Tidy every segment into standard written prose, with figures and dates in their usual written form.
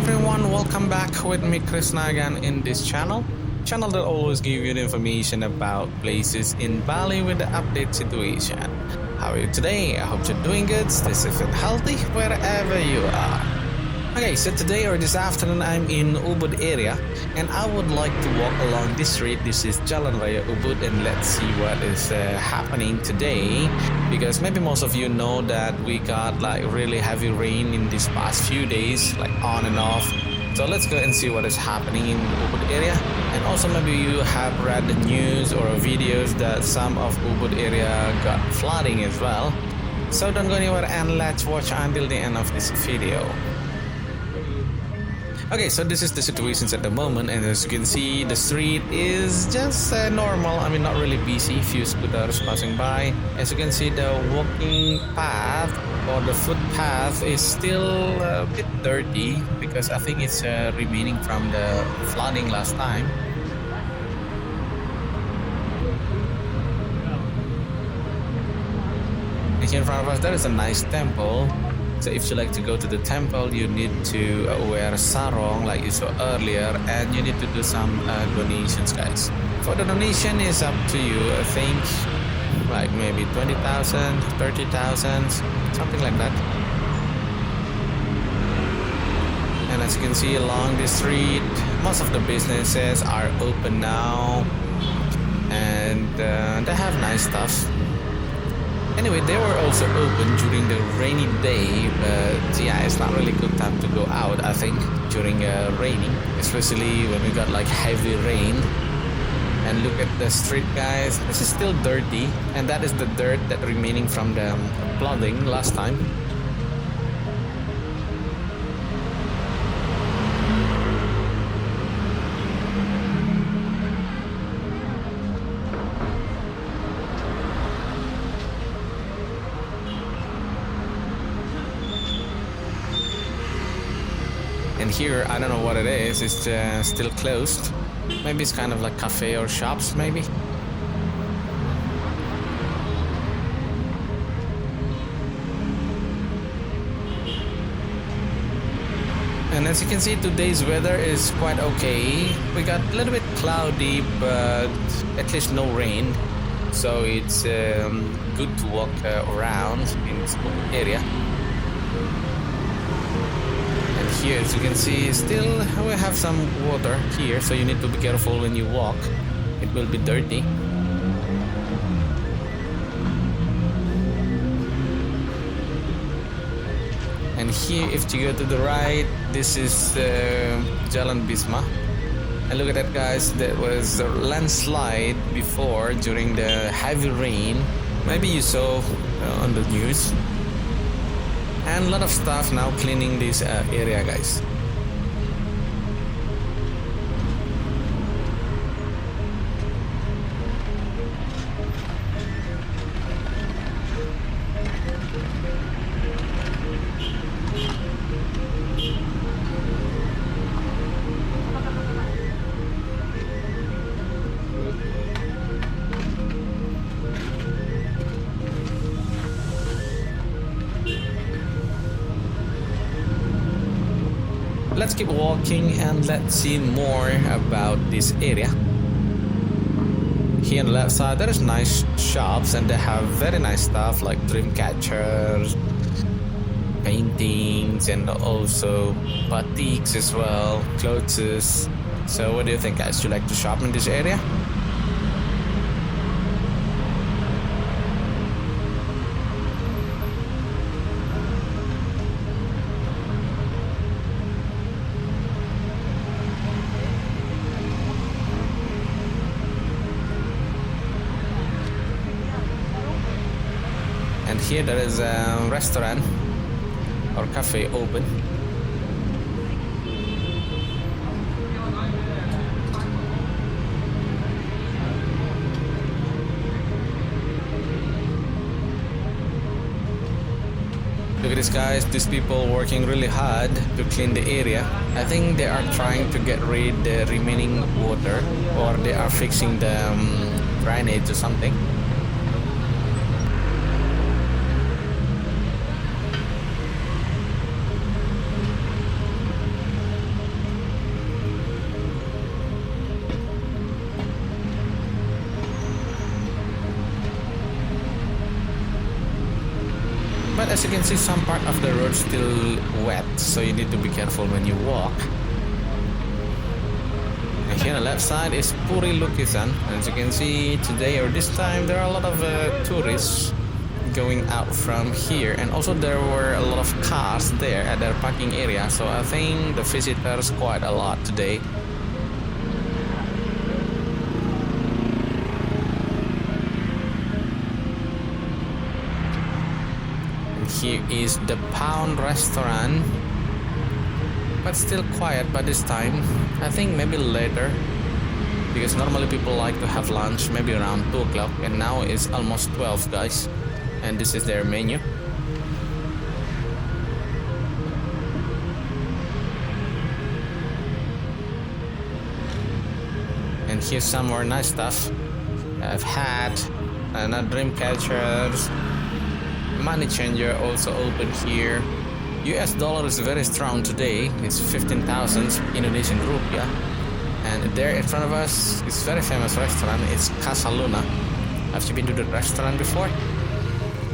everyone, welcome back with me Krishna again in this channel that always give you the information about places in Bali with the update situation. How are you today? I hope you're doing good, stay safe and healthy wherever you are. Okay, so today or this afternoon I'm in Ubud area and I would like to walk along this street. This is Jalan Raya Ubud and let's see what is happening today, because maybe most of you know that we got like really heavy rain in these past few days, like on and off. So let's go and see what is happening in the Ubud area. And also maybe you have read the news or videos that some of Ubud area got flooding as well. So don't go anywhere and let's watch until the end of this video. Okay, so this is the situations at the moment, and as you can see the street is just normal. I mean, not really busy, few scooters passing by. As you can see, the walking path or the footpath is still a bit dirty because I think it's remaining from the flooding last time. And here in front of us there is a nice temple. So if you like to go to the temple, you need to wear sarong like you saw earlier, and you need to do some donations, guys. For the donation is up to you. I think like maybe 20,000, 30,000, something like that. And as you can see along the street, most of the businesses are open now, and they have nice stuff. Anyway, they were also open during the rainy day, but yeah, it's not really good time to go out, I think, during raining, especially when we got like heavy rain. And look at the street, guys. This is still dirty, and that is the dirt that remaining from the flooding last time. And here, I don't know what it is, it's still closed. Maybe it's kind of like cafe or shops, maybe. And as you can see, today's weather is quite okay. We got a little bit cloudy, but at least no rain. So it's good to walk around in this area. Here, as you can see, still we have some water here, so you need to be careful when you walk. It will be dirty. And here, if you go to the right, this is Jalan Bisma. And look at that, guys, there was a landslide before during the heavy rain. Maybe you saw on the news. And a lot of staff now cleaning this area, guys. Let's keep walking and let's see more about this area. Here on the left side there is nice shops and they have very nice stuff like dream catchers, paintings, and also batiks as well, clothes. So what do you think, guys? Do you like to shop in this area? And here there is a restaurant or cafe open. Look at this, guys, these people working really hard to clean the area. I think they are trying to get rid the remaining water, or they are fixing the drainage or something. But as you can see, some part of the road still wet, so you need to be careful when you walk. And here on the left side is Puri Lukisan. As you can see, today or this time there are a lot of tourists going out from here, and also there were a lot of cars there at their parking area, so I think the visitors quite a lot today. And here is the Pound restaurant, but still quiet by this time. I think maybe later, because normally people like to have lunch maybe around 2 o'clock, and now it's almost 12, guys. And this is their menu. And here's some more nice stuff. I've had dream catchers, money changer also open here. US dollar is very strong today. It's 15,000 Indonesian rupiah. And there in front of us is very famous restaurant. It's Casa Luna. Have you been to the restaurant before?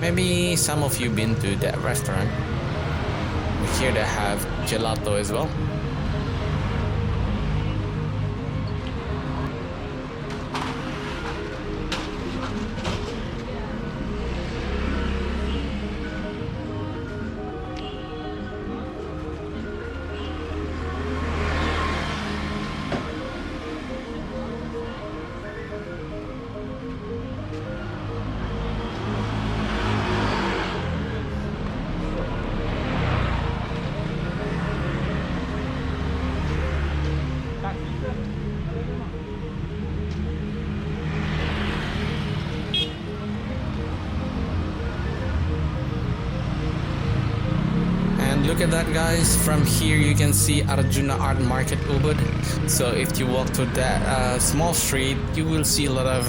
Maybe some of you been to that restaurant. Here they have gelato as well. Look at that, guys. From here you can see Arjuna Art Market Ubud. So if you walk to that small street, you will see a lot of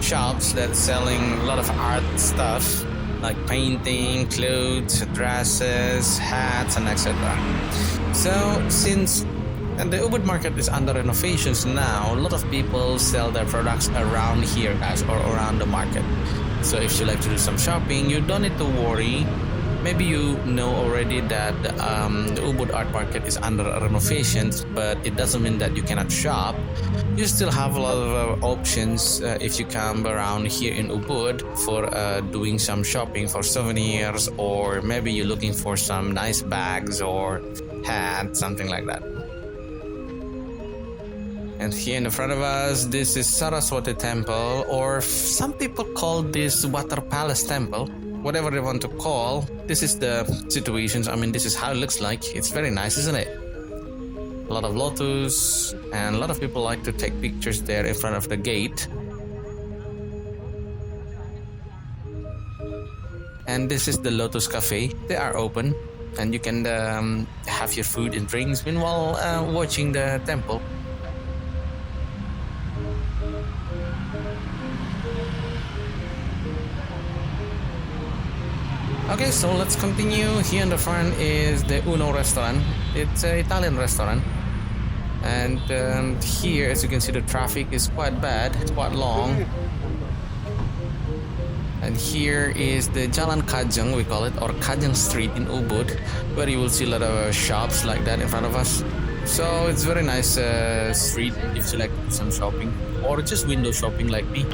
shops that selling a lot of art stuff like painting, clothes, dresses, hats, and etc. So since the Ubud market is under renovations now, a lot of people sell their products around here, guys, or around the market. So if you like to do some shopping, you don't need to worry. Maybe you know already that the Ubud Art Market is under renovations, but it doesn't mean that you cannot shop. You still have a lot of options if you come around here in Ubud for doing some shopping for souvenirs, or maybe you're looking for some nice bags or hats, something like that. And here in the front of us, this is Sarasota Temple, or some people call this Water Palace Temple. Whatever they want to call, this is the situations. I mean, this is how it looks like. It's very nice, isn't it? A lot of lotus, and a lot of people like to take pictures there in front of the gate. And this is the Lotus Cafe. They are open, and you can have your food and drinks meanwhile watching the temple. Okay, so let's continue. Here in the front is the Uno restaurant. It's an Italian restaurant. And here, as you can see, the traffic is quite bad. It's quite long. And here is the Jalan Kajang, we call it, or Kajang Street in Ubud, where you will see a lot of shops like that in front of us. So it's very nice street if you like to do some shopping, or just window shopping like me.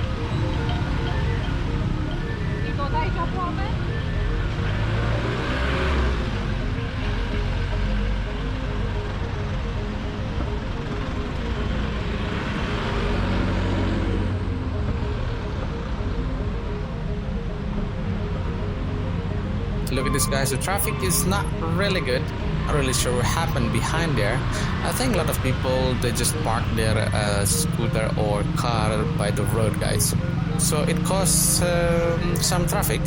Look at this, guys. The traffic is not really good. Not really sure what happened behind there. I think a lot of people, they just park their scooter or car by the road, guys. So it causes some traffic.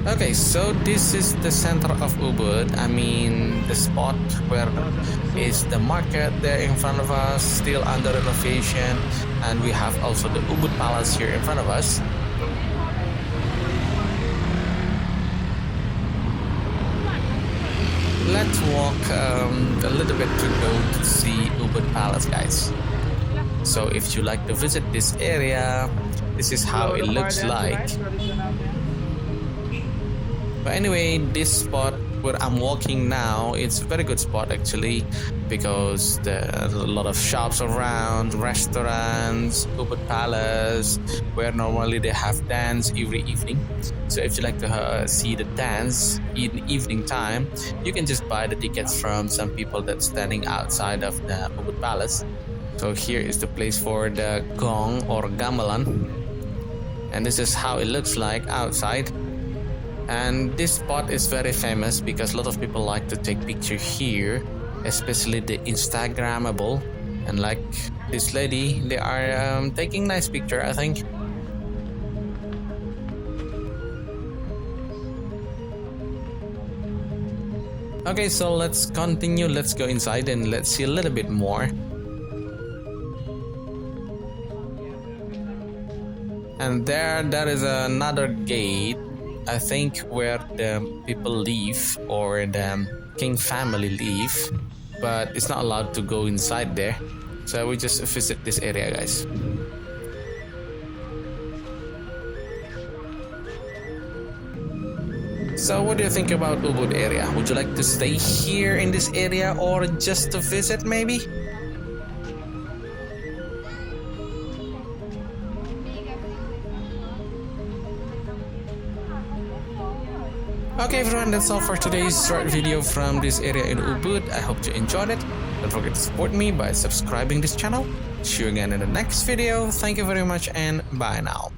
Okay, so this is the center of Ubud. I mean, the spot where is the market there in front of us, still under renovation, and we have also the Ubud Palace here in front of us. little bit to go to see Ubud Palace, guys. So if you like to visit this area, this is how it looks like. But anyway, this spot where I'm walking now, it's a very good spot actually, because there's a lot of shops around, restaurants, Ubud Palace, where normally they have dance every evening. So if you like to see the dance in evening time, you can just buy the tickets from some people that's standing outside of the Ubud Palace. So here is the place for the gong or gamelan, and this is how it looks like outside. And this spot is very famous because a lot of people like to take picture here, especially the Instagrammable. And like this lady, they are taking nice picture, I think. Okay, so let's continue. Let's go inside and let's see a little bit more. And there is another gate, I think, where the people live or the king family live, but it's not allowed to go inside there. So we just visit this area, guys. So what do you think about Ubud area? Would you like to stay here in this area or just to visit maybe? Okay everyone, that's all for today's short video from this area in Ubud. I hope you enjoyed it. Don't forget to support me by subscribing this channel. See you again in the next video. Thank you very much and bye now.